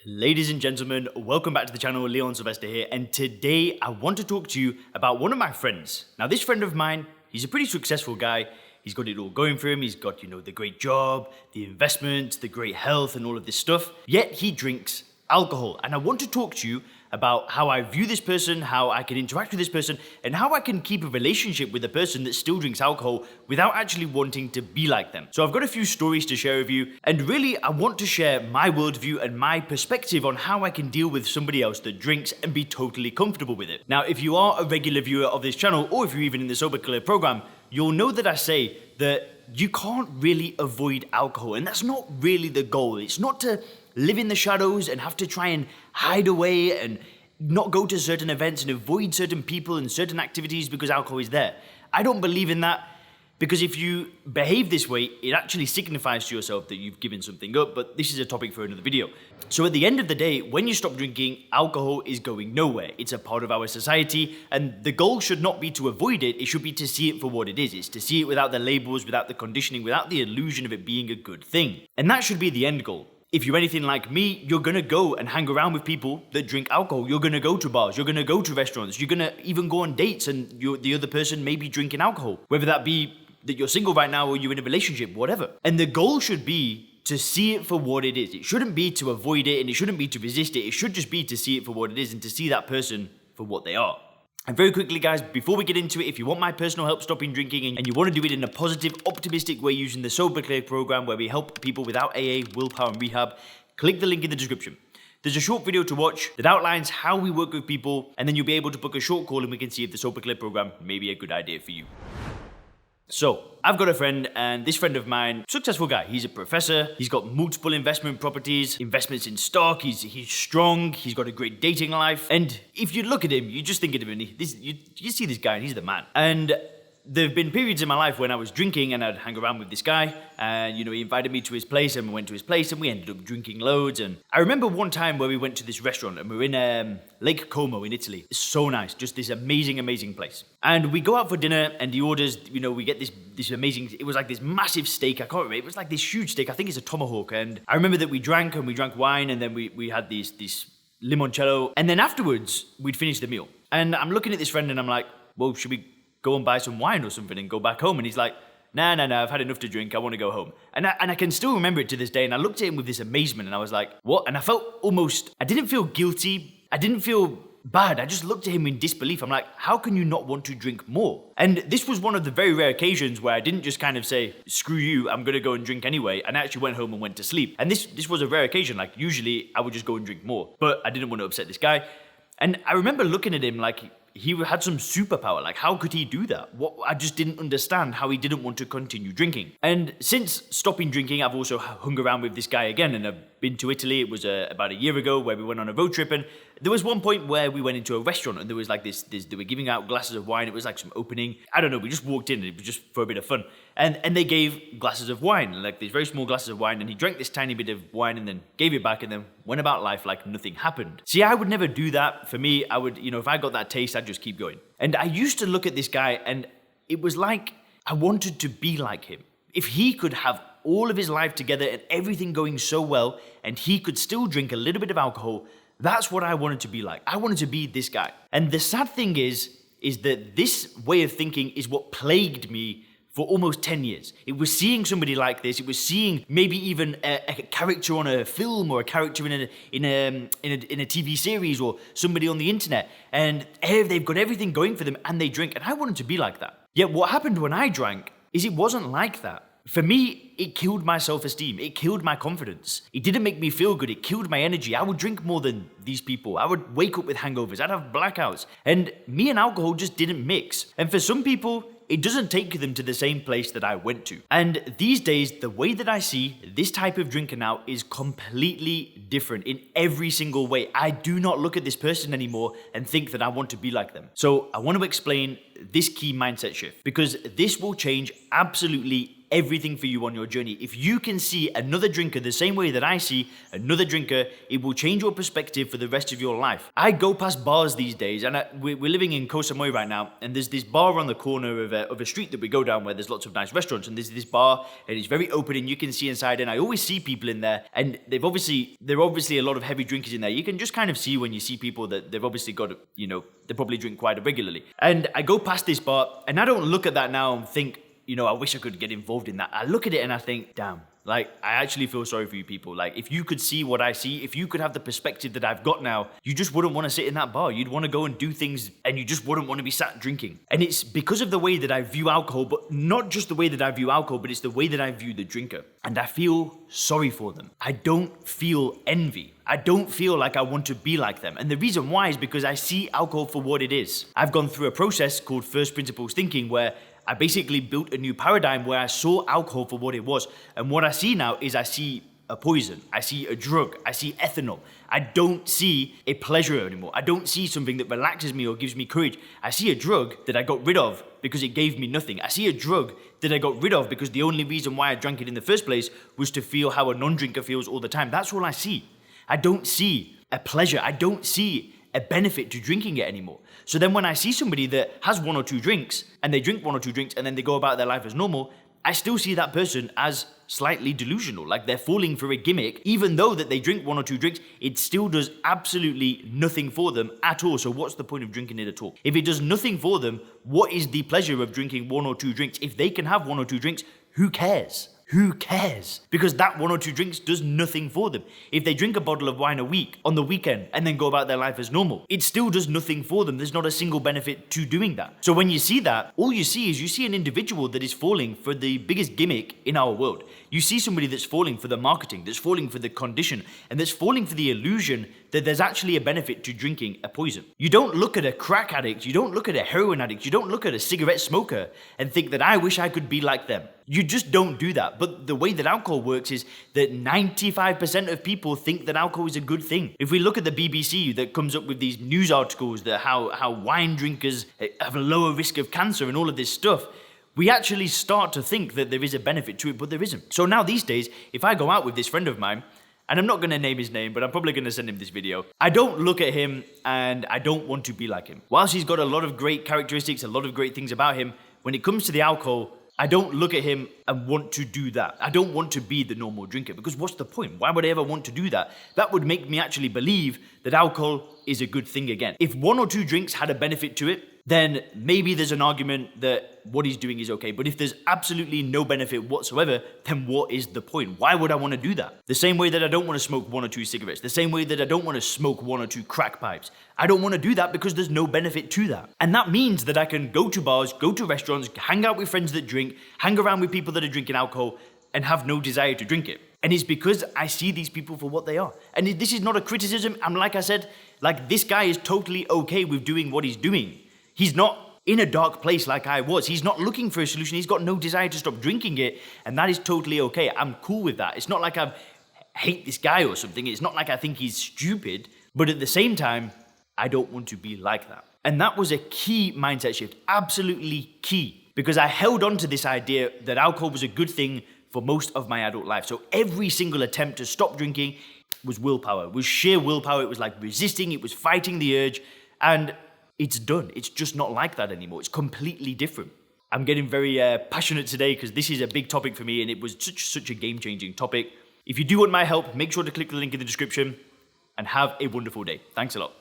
Ladies and gentlemen, welcome back to the channel. Leon Sylvester here, and today I want to talk to you about one of my friends. Now, this friend of mine, he's a pretty successful guy. He's got it all going for him. He's got, the great job, the investments, the great health, and all of this stuff. Yet he drinks alcohol. And I want to talk to you about how I view this person, how I can interact with this person, and how I can keep a relationship with a person that still drinks alcohol without actually wanting to be like them. So I've got a few stories to share with you, and really I want to share my worldview and my perspective on how I can deal with somebody else that drinks and be totally comfortable with it. Now, if you are a regular viewer of this channel, or if you're even in the Sober Clear program, you'll know that I say that you can't really avoid alcohol, and that's not really the goal. It's not to live in the shadows and have to try and hide away and not go to certain events and avoid certain people and certain activities because alcohol is there. I don't believe in that, because if you behave this way, it actually signifies to yourself that you've given something up, but this is a topic for another video. So at the end of the day, when you stop drinking, alcohol is going nowhere. It's a part of our society, and the goal should not be to avoid it, it should be to see it for what it is. It's to see it without the labels, without the conditioning, without the illusion of it being a good thing. And that should be the end goal. If you're anything like me, you're gonna go and hang around with people that drink alcohol. You're gonna go to bars, you're gonna go to restaurants, you're gonna even go on dates and the other person may be drinking alcohol. Whether that be that you're single right now or you're in a relationship, whatever. And the goal should be to see it for what it is. It shouldn't be to avoid it and it shouldn't be to resist it. It should just be to see it for what it is and to see that person for what they are. And very quickly, guys, before we get into it, if you want my personal help stopping drinking and you want to do it in a positive, optimistic way using the Sober Clear program where we help people without AA, willpower, and rehab, click the link in the description. There's a short video to watch that outlines how we work with people, and then you'll be able to book a short call and we can see if the Sober Clear program may be a good idea for you. So, I've got a friend, and this friend of mine, successful guy. He's a professor, he's got multiple investment properties, investments in stock, he's strong, he's got a great dating life, and if you look at him, you just think of him, and you see this guy, and he's the man. And there have been periods in my life when I was drinking and I'd hang around with this guy, and he invited me to his place, and we went to his place and we ended up drinking loads. And I remember one time where we went to this restaurant and we were in Lake Como in Italy. It's so nice, just this amazing place. And we go out for dinner and he orders, we get this amazing, it was like this massive steak, I can't remember, it was like this huge steak, I think it's a tomahawk. And I remember that we drank wine, and then we had this limoncello, and then afterwards we'd finished the meal. And I'm looking at this friend and I'm like, well, should we go and buy some wine or something and go back home? And he's like, nah, I've had enough to drink, I want to go home. And I can still remember it to this day, and I looked at him with this amazement and I was like, what? And I felt I didn't feel guilty, I didn't feel bad, I just looked at him in disbelief. I'm like, how can you not want to drink more? And this was one of the very rare occasions where I didn't just kind of say, screw you, I'm gonna go and drink anyway, and I actually went home and went to sleep. And this was a rare occasion. Like, usually I would just go and drink more, but I didn't want to upset this guy. And I remember looking at him like he had some superpower. Like, how could he do that? I just didn't understand how he didn't want to continue drinking. And since stopping drinking, I've also hung around with this guy again, and I've been to Italy. It was about a year ago where we went on a road trip, and there was one point where we went into a restaurant and there was like they were giving out glasses of wine. It was like some opening. I don't know, we just walked in and it was just for a bit of fun. And they gave glasses of wine, like these very small glasses of wine, and he drank this tiny bit of wine and then gave it back and then went about life like nothing happened. See, I would never do that. For me, I would, if I got that taste, I'd just keep going. And I used to look at this guy and it was like I wanted to be like him. If he could have all of his life together and everything going so well, and he could still drink a little bit of alcohol, that's what I wanted to be like. I wanted to be this guy. And the sad thing is that this way of thinking is what plagued me for almost 10 years. It was seeing somebody like this. It was seeing maybe even a character on a film or a character in a TV series or somebody on the internet, and they've got everything going for them and they drink, and I wanted to be like that. Yet what happened when I drank is it wasn't like that. For me, it killed my self-esteem. It killed my confidence. It didn't make me feel good. It killed my energy. I would drink more than these people. I would wake up with hangovers. I'd have blackouts. And me and alcohol just didn't mix. And for some people, it doesn't take them to the same place that I went to. And these days, the way that I see this type of drinker now is completely different in every single way. I do not look at this person anymore and think that I want to be like them. So I want to explain this key mindset shift, because this will change absolutely everything for you on your journey. If you can see another drinker the same way that I see another drinker, it will change your perspective for the rest of your life. I go past bars these days, and we're living in Koh Samui right now, and there's this bar on the corner of a street that we go down where there's lots of nice restaurants, and there's this bar, and it's very open, and you can see inside, and I always see people in there, and there are obviously a lot of heavy drinkers in there. You can just kind of see when you see people that they've obviously got, they probably drink quite regularly. And I go past this bar, and I don't look at that now and think, I wish I could get involved in that. I look at it and I think, damn, I actually feel sorry for you people. If you could see what I see, if you could have the perspective that I've got now, you just wouldn't want to sit in that bar. You'd want to go and do things, and you just wouldn't want to be sat drinking. And it's because of the way that I view alcohol, but not just the way that I view alcohol, but it's the way that I view the drinker. And I feel sorry for them. I don't feel envy. I don't feel like I want to be like them. And the reason why is because I see alcohol for what it is. I've gone through a process called first principles thinking, where I basically built a new paradigm where I saw alcohol for what it was. And what I see now is I see a poison. I see a drug. I see ethanol. I don't see a pleasure anymore. I don't see something that relaxes me or gives me courage. I see a drug that I got rid of because it gave me nothing. I see a drug that I got rid of because the only reason why I drank it in the first place was to feel how a non-drinker feels all the time. That's all I see. I don't see a pleasure. I don't see a benefit to drinking it anymore. So then when I see somebody that has one or two drinks, and they drink one or two drinks, and then they go about their life as normal, I still see that person as slightly delusional, like they're falling for a gimmick. Even though that they drink one or two drinks, it still does absolutely nothing for them at all. So what's the point of drinking it at all? If it does nothing for them, what is the pleasure of drinking one or two drinks? If they can have one or two drinks, who cares? Who cares? Because that one or two drinks does nothing for them. If they drink a bottle of wine a week on the weekend and then go about their life as normal, it still does nothing for them. There's not a single benefit to doing that. So when you see that, all you see is an individual that is falling for the biggest gimmick in our world. You see somebody that's falling for the marketing, that's falling for the condition, and that's falling for the illusion that there's actually a benefit to drinking a poison. You don't look at a crack addict, you don't look at a heroin addict, you don't look at a cigarette smoker and think that I wish I could be like them. You just don't do that. But the way that alcohol works is that 95% of people think that alcohol is a good thing. If we look at the BBC that comes up with these news articles that how wine drinkers have a lower risk of cancer and all of this stuff, we actually start to think that there is a benefit to it, but there isn't. So now these days, if I go out with this friend of mine, and I'm not going to name his name, but I'm probably going to send him this video, I don't look at him and I don't want to be like him. Whilst he's got a lot of great characteristics, a lot of great things about him, when it comes to the alcohol, I don't look at him and want to do that. I don't want to be the normal drinker, because what's the point? Why would I ever want to do that? That would make me actually believe that alcohol is a good thing again. If one or two drinks had a benefit to it, then maybe there's an argument that what he's doing is okay. But if there's absolutely no benefit whatsoever, then what is the point? Why would I want to do that? The same way that I don't want to smoke one or two cigarettes, the same way that I don't want to smoke one or two crack pipes. I don't want to do that because there's no benefit to that. And that means that I can go to bars, go to restaurants, hang out with friends that drink, hang around with people that are drinking alcohol, and have no desire to drink it. And it's because I see these people for what they are. And this is not a criticism. And like I said, this guy is totally okay with doing what he's doing. He's not in a dark place like I was. He's not looking for a solution. He's got no desire to stop drinking it. And that is totally okay. I'm cool with that. It's not like I hate this guy or something. It's not like I think he's stupid. But at the same time, I don't want to be like that. And that was a key mindset shift. Absolutely key. Because I held on to this idea that alcohol was a good thing for most of my adult life. So every single attempt to stop drinking was willpower. It was sheer willpower. It was like resisting. It was fighting the urge. And it's done. It's just not like that anymore. It's completely different. I'm getting very passionate today because this is a big topic for me and it was such a game-changing topic. If you do want my help, make sure to click the link in the description and have a wonderful day. Thanks a lot.